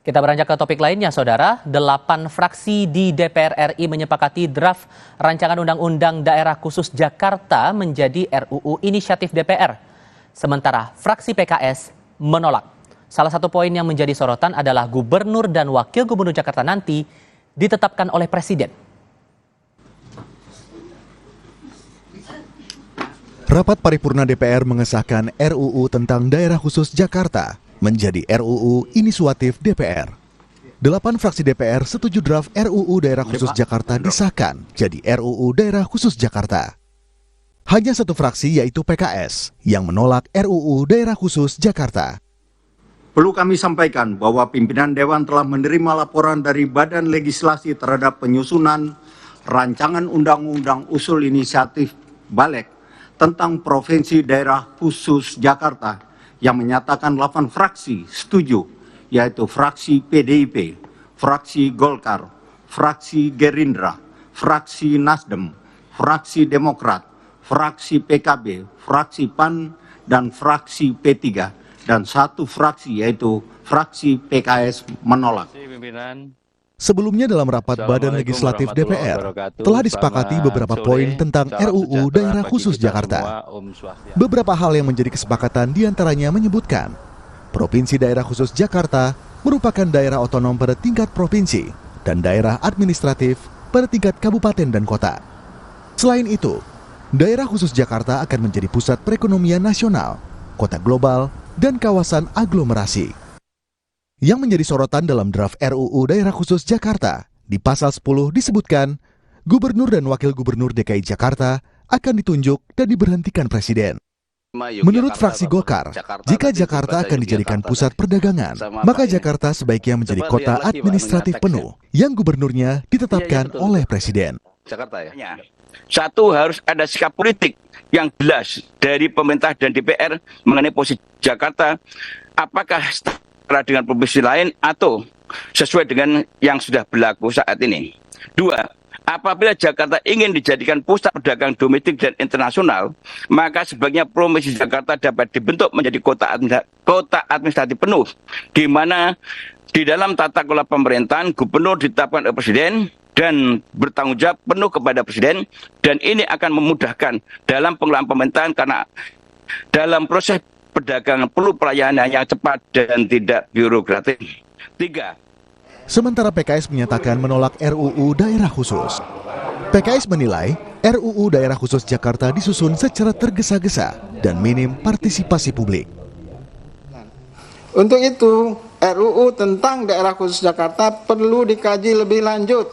Kita beranjak ke topik lainnya, Saudara. 8 fraksi di DPR RI menyepakati draft rancangan Undang-Undang Daerah Khusus Jakarta menjadi RUU Inisiatif DPR. Sementara fraksi PKS menolak. Salah satu poin yang menjadi sorotan adalah Gubernur dan Wakil Gubernur Jakarta nanti ditetapkan oleh Presiden. Rapat paripurna DPR mengesahkan RUU tentang Daerah Khusus Jakarta menjadi RUU Inisiatif DPR. 8 fraksi DPR setuju draft RUU Daerah Khusus Jakarta disahkan jadi RUU Daerah Khusus Jakarta. Hanya satu fraksi yaitu PKS yang menolak RUU Daerah Khusus Jakarta. Perlu kami sampaikan bahwa pimpinan Dewan telah menerima laporan dari Badan Legislasi terhadap penyusunan rancangan Undang-Undang Usul Inisiatif Balik tentang Provinsi Daerah Khusus Jakarta yang menyatakan 8 fraksi setuju, yaitu fraksi PDIP, fraksi Golkar, fraksi Gerindra, fraksi Nasdem, fraksi Demokrat, fraksi PKB, fraksi PAN, dan fraksi P3, dan satu fraksi yaitu fraksi PKS menolak. Sebelumnya dalam rapat Badan Legislatif DPR telah disepakati beberapa poin tentang RUU Daerah Khusus Jakarta. Beberapa hal yang menjadi kesepakatan diantaranya menyebutkan Provinsi Daerah Khusus Jakarta merupakan daerah otonom pada tingkat provinsi dan daerah administratif pada tingkat kabupaten dan kota. Selain itu, Daerah Khusus Jakarta akan menjadi pusat perekonomian nasional, kota global, dan kawasan aglomerasi. Yang menjadi sorotan dalam draft RUU Daerah Khusus Jakarta, di pasal 10 disebutkan, Gubernur dan Wakil Gubernur DKI Jakarta akan ditunjuk dan diberhentikan Presiden. Menurut fraksi Golkar, jika Jakarta akan dijadikan pusat perdagangan, maka Jakarta sebaiknya menjadi kota administratif penuh, yang gubernurnya ditetapkan oleh Presiden. Satu, harus ada sikap politik yang jelas dari pemerintah dan DPR mengenai posisi Jakarta, apakah dengan provinsi lain atau sesuai dengan yang sudah berlaku saat ini. 2, apabila Jakarta ingin dijadikan pusat perdagangan domestik dan internasional, maka sebaiknya provinsi Jakarta dapat dibentuk menjadi kota administratif penuh, di mana di dalam tata kelola pemerintahan gubernur ditetapkan oleh Presiden dan bertanggung jawab penuh kepada Presiden, dan ini akan memudahkan dalam pengelolaan pemerintahan karena dalam proses perdagangan perlu pelayanan yang cepat dan tidak birokratis. 3. Sementara PKS menyatakan menolak RUU Daerah Khusus. PKS menilai RUU Daerah Khusus Jakarta disusun secara tergesa-gesa dan minim partisipasi publik. Untuk itu, RUU tentang Daerah Khusus Jakarta perlu dikaji lebih lanjut,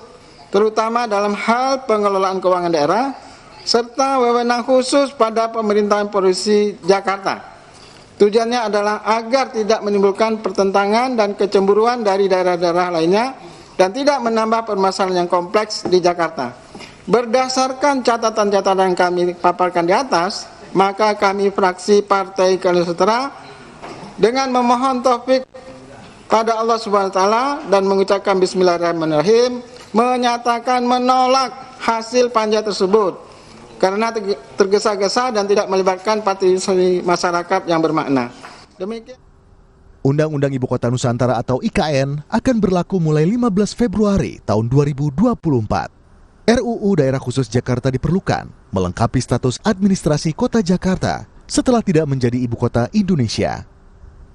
terutama dalam hal pengelolaan keuangan daerah, serta wewenang khusus pada pemerintahan provinsi Jakarta. Tujuannya adalah agar tidak menimbulkan pertentangan dan kecemburuan dari daerah-daerah lainnya dan tidak menambah permasalahan yang kompleks di Jakarta. Berdasarkan catatan-catatan yang kami paparkan di atas, maka kami fraksi Partai Keadilan Sejahtera dengan memohon taufik pada Allah Subhanahu wa taala dan mengucapkan bismillahirrahmanirrahim menyatakan menolak hasil panja tersebut karena tergesa-gesa dan tidak melibatkan partisipasi masyarakat yang bermakna. Demikian. Undang-Undang Ibu Kota Nusantara atau IKN akan berlaku mulai 15 Februari tahun 2024. RUU Daerah Khusus Jakarta diperlukan melengkapi status administrasi Kota Jakarta setelah tidak menjadi ibu kota Indonesia.